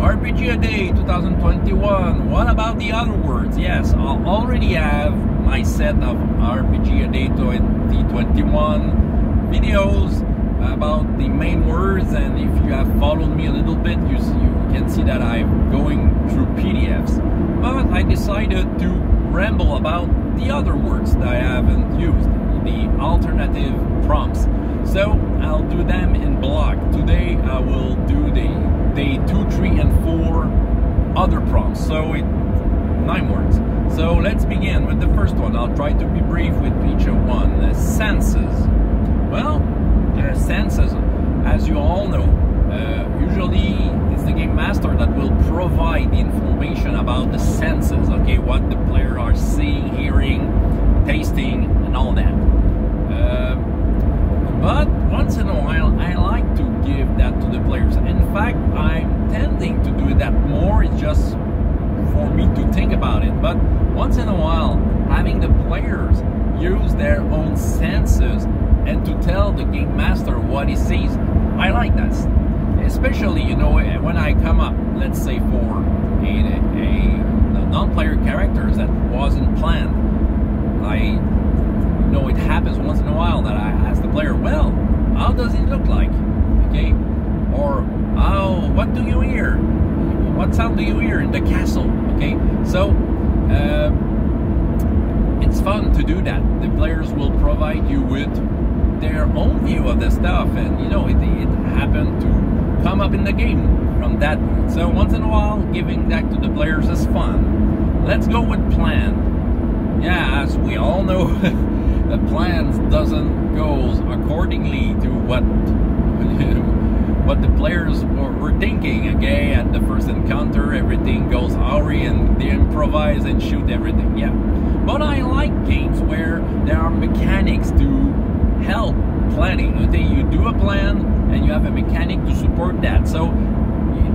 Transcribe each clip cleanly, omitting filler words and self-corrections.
RPG A Day 2021. What about the other words? Yes, I already have my set of RPG A Day 2021 videos about the main words, and if you have followed me a little bit, you can see that I'm going through PDFs. But I decided to ramble about the other words that I haven't used, the alternative prompts. So I'll do them in block. Today I will do the day 2, 3, and 4 other prompts. So 9 words. So let's begin with the first one. I'll try to be brief with each one. Senses. Well, senses, as you all know, usually it's the game master that will provide the information about the senses. Okay, what the player are seeing, hearing, tasting, and all that. But once in a while, I like to give that to the players. In fact, I'm tending to do that more. It's just for me to think about it. But once in a while, having the players use their own senses and to tell the game master what he sees, I like that. Especially, you know, when I come up, let's say for a non-player characters that wasn't planned, you know, it happens once in a while that I ask the player, well, how does it look like? Okay, or what do you hear? What sound do you hear in the castle? Okay, so it's fun to do that. The players will provide you with their own view of the stuff, and you know, it happened to come up in the game from that. So once in a while, giving that to the players is fun. Let's go with plan. Yeah, as we all know, the plans doesn't go accordingly to what the players were thinking. Okay, at the first encounter, everything goes awry and they improvise and shoot everything. Yeah, but I like games where there are mechanics to help planning. Okay, you do a plan and you have a mechanic to support that. So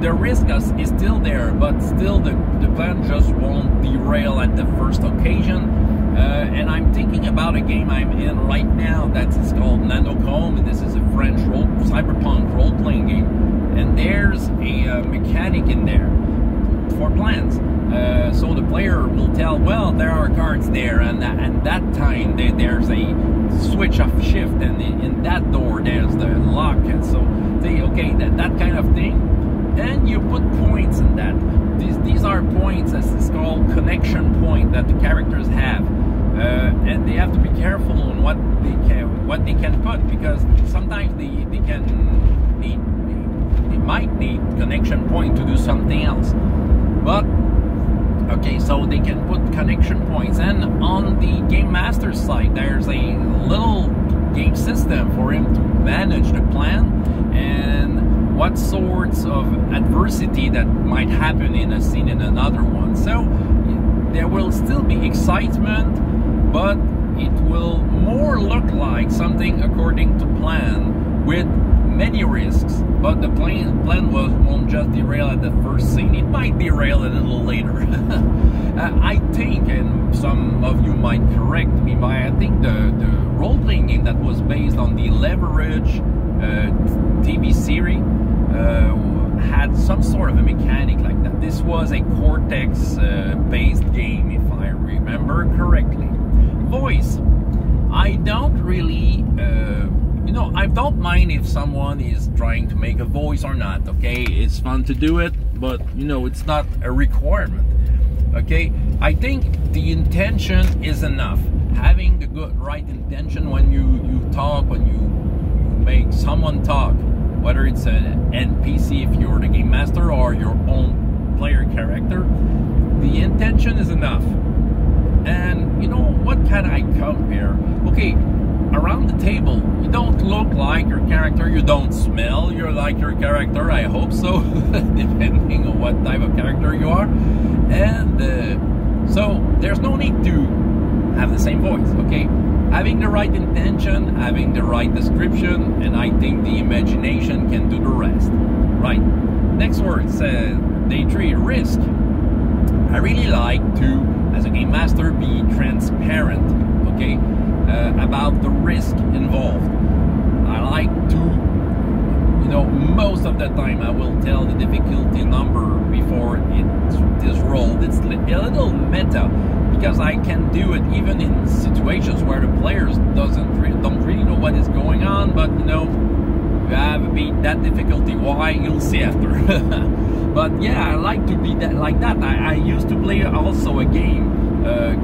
the risk is still there, but still the plan just won't derail at the first occasion. And I'm thinking about a game I'm in right now that is called Nanocombe. This is a French cyberpunk role-playing game, and there's a mechanic in there for plans. So the player will tell, well, there are cards there, and that time there's a switch of shift, and in that door there's the lock, and so okay, that kind of thing. Then you put points in that. These are points, as it's called, connection point that the characters have, and they have to be careful on what they can put, because sometimes they might need connection point to do something else. But okay, so they can put connection points, and on the game master's side there's a little game system for him to manage the plan and what sorts of adversity that might happen in a scene in another one. So there will still be excitement, but it will more look like something according to plan with many risks, but the plan won't just derail at the first scene. It might derail a little later. I think, and some of you might correct me, but I think the role-playing game that was based on the Leverage TV series had some sort of a mechanic like that. This was a Cortex-based game, if I remember correctly. Voice. I don't really... you know, I don't mind if someone is trying to make a voice or not, okay? It's fun to do it, but, you know, it's not a requirement, okay? I think the intention is enough. Having the right intention when you talk, when you make someone talk, whether it's an NPC if you're the game master or your own player character, the intention is enough. And, you know, what can I compare? Okay, around the table, you don't look like your character, you don't smell you're like your character, I hope so, depending on what type of character you are. And so there's no need to have the same voice, okay? Having the right intention, having the right description, and I think the imagination can do the rest. Right, next word, day 3, risk. I really like to, as a game master, be transparent, okay? About the risk involved. I like to, you know, most of the time I will tell the difficulty number before it is rolled. It's a little meta, because I can do it even in situations where the players don't really know what is going on, but you know, you have beat that difficulty. Why? You'll see after. But yeah, I like to be like that. I used to play also a game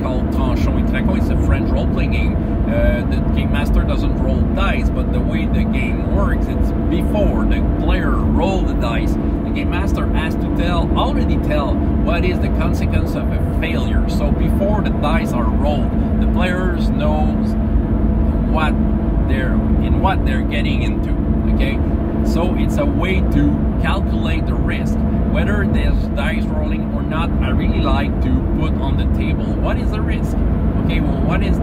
called Tranchons et Traquons. It's a French role-playing game. The game master doesn't roll dice, but the way the game works, it's before the player roll the dice, the game master has to already tell what is the consequence of a failure. So before the dice are rolled, the players knows what they're getting into. Okay, so it's a way to calculate the risk, whether there's dice rolling or not. I really like to put on the table what is the risk. Okay, well, what is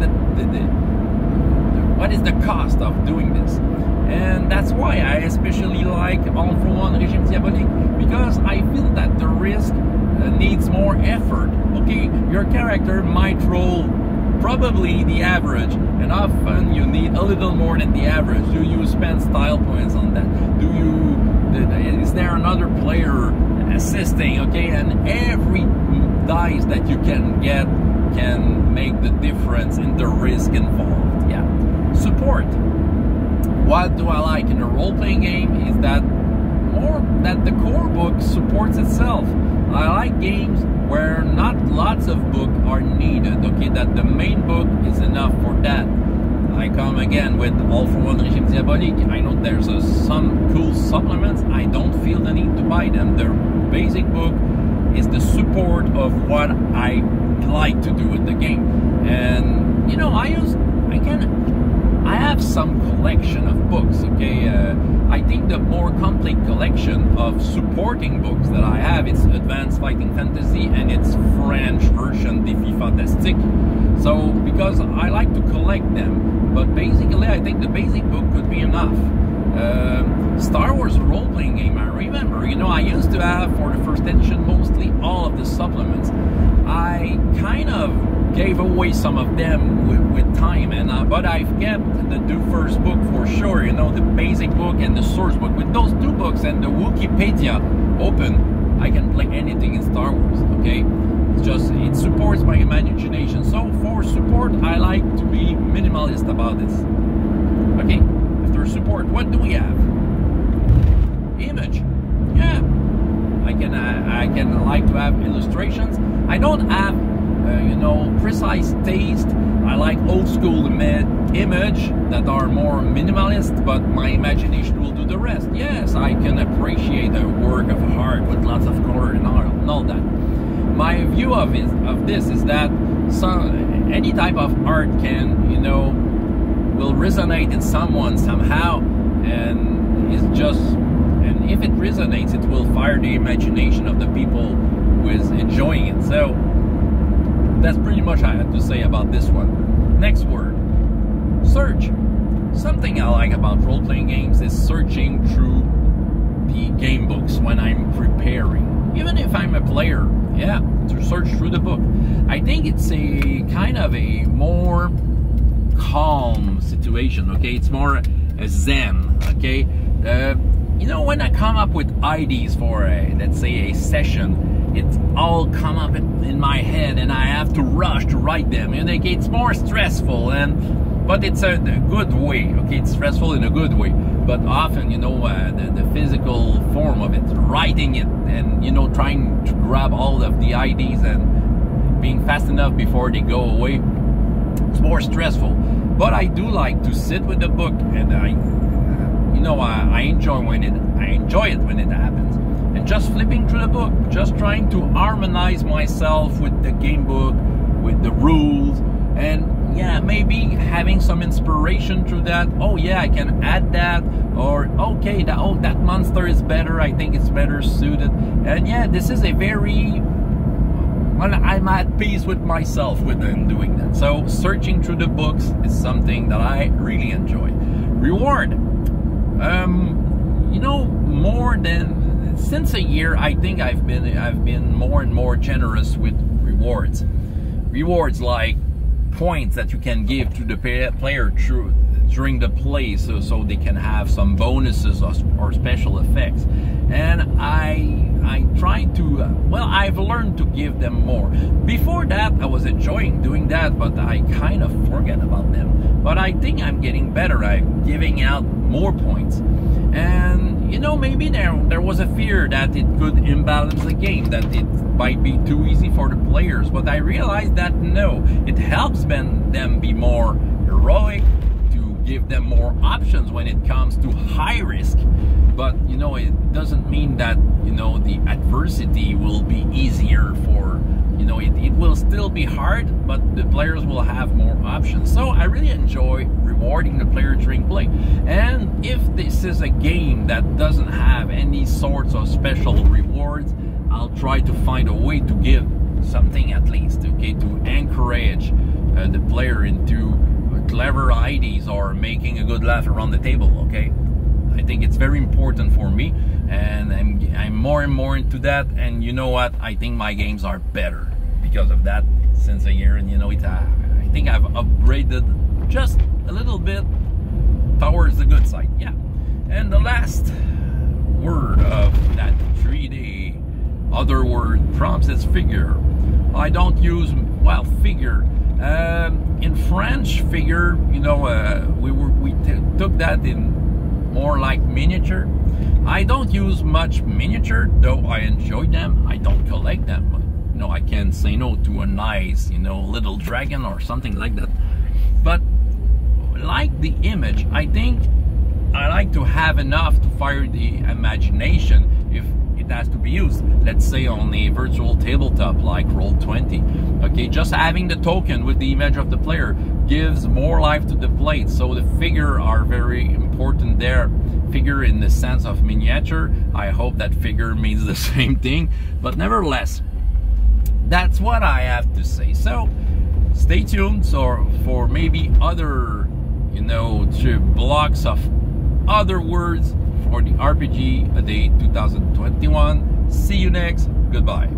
the cost of doing this? And that's why I especially like All for One Régime Diabolique, because I feel that the risk needs more effort. Okay, your character might roll probably the average, and often you need a little more than the average. Do you spend style points on that? Is there another player assisting? Okay, and every dice that you can get can make the difference in the risk involved. Yeah. Support. What do I like in a role-playing game is that the core book supports itself. I like games where not lots of books are needed, okay, that the main book is enough for that. I come again with All for One Régime Diabolique. I know there's some cool supplements. I don't feel the need to buy them. The basic book is the support of what I like to do with the game. And you know, I have some collection of books, okay? I think the more complete collection of supporting books that I have, it's Advanced Fighting Fantasy and its French version, Défi Fantastique. So, because I like to collect them, but basically I think the basic book could be enough. Star Wars role-playing game, I remember, you know, I used to have, for the first edition, mostly all of the supplements. I kind of gave away some of them with time, and but I've kept the two first book for sure, you know, the basic book and the source book. With those two books and the Wikipedia open, I can play anything in Star Wars, okay? It's just, it supports my imagination. So for support, I like to be minimalist about this. Okay, after support, what do we have? Image. Yeah, I can like to have illustrations. I don't have you know, precise taste. I like old school image that are more minimalist, but my imagination will do the rest. Yes, I can appreciate a work of art with lots of color and all that. My view of this is that any type of art can, you know, will resonate in someone somehow, and it's just, and if it resonates, it will fire the imagination of the people who is enjoying it. So that's pretty much I had to say about this one. Next word, search. Something I like about role-playing games is searching through the game books when I'm preparing. Even if I'm a player, yeah, to search through the book. I think it's a kind of a more calm situation, okay? It's more a zen, okay? You know, when I come up with ideas for let's say a session, it's all come up in my head and I have to rush to write them, and it's more stressful, but it's a good way, okay? It's stressful in a good way, but often, you know, the physical form of it, writing it, and you know, trying to grab all of the ideas and being fast enough before they go away, it's more stressful. But I do like to sit with the book, and I enjoy it when it happens. And just flipping through the book, just trying to harmonize myself with the game book, with the rules, and yeah, maybe having some inspiration through that. Oh yeah, I can add that, or okay, that monster is better, I think it's better suited. And yeah, this is a very, well, I'm at peace with myself within doing that. So searching through the books is something that I really enjoy. Reward. You know, more than since a year, I think I've been more and more generous with rewards. Rewards like points that you can give to the player through during the play, so they can have some bonuses or special effects. And I try to, well, I've learned to give them more. Before that, I was enjoying doing that, but I kind of forget about them. But I think I'm getting better at giving out more points. And, you know, maybe there was a fear that it could imbalance the game, that it might be too easy for the players. But I realized that no, it helps them be more heroic, to give them more options when it comes to high risk. But, you know, it doesn't mean that, you know, the adversity will be easier for, you know, it will still be hard, but the players will have more options. So I really enjoy rewarding the player during play. And if this is a game that doesn't have any sorts of special rewards, I'll try to find a way to give something at least, okay, to encourage the player into clever ideas or making a good laugh around the table, okay? I think it's very important for me, and I'm more and more into that. And you know what? I think my games are better because of that since a year. And you know, I think I've upgraded just a little bit towards the good side. Yeah. And the last word of that 3D other word prompts is figure. I don't use, well, figure. In French, figure, you know, we took that in more like miniature. I don't use much miniature, though I enjoy them. I don't collect them, but, you know, I can't say no to a nice, you know, little dragon or something like that. But like the image, I think I like to have enough to fire the imagination if it has to be used. Let's say on a virtual tabletop like Roll20. Okay, just having the token with the image of the player gives more life to the plate. So the figure are very important there. Figure in the sense of miniature. I hope that figure means the same thing. But nevertheless, that's what I have to say. So stay tuned for maybe other, you know, blocks of other words for the RPG A Day 2021. See you next. Goodbye.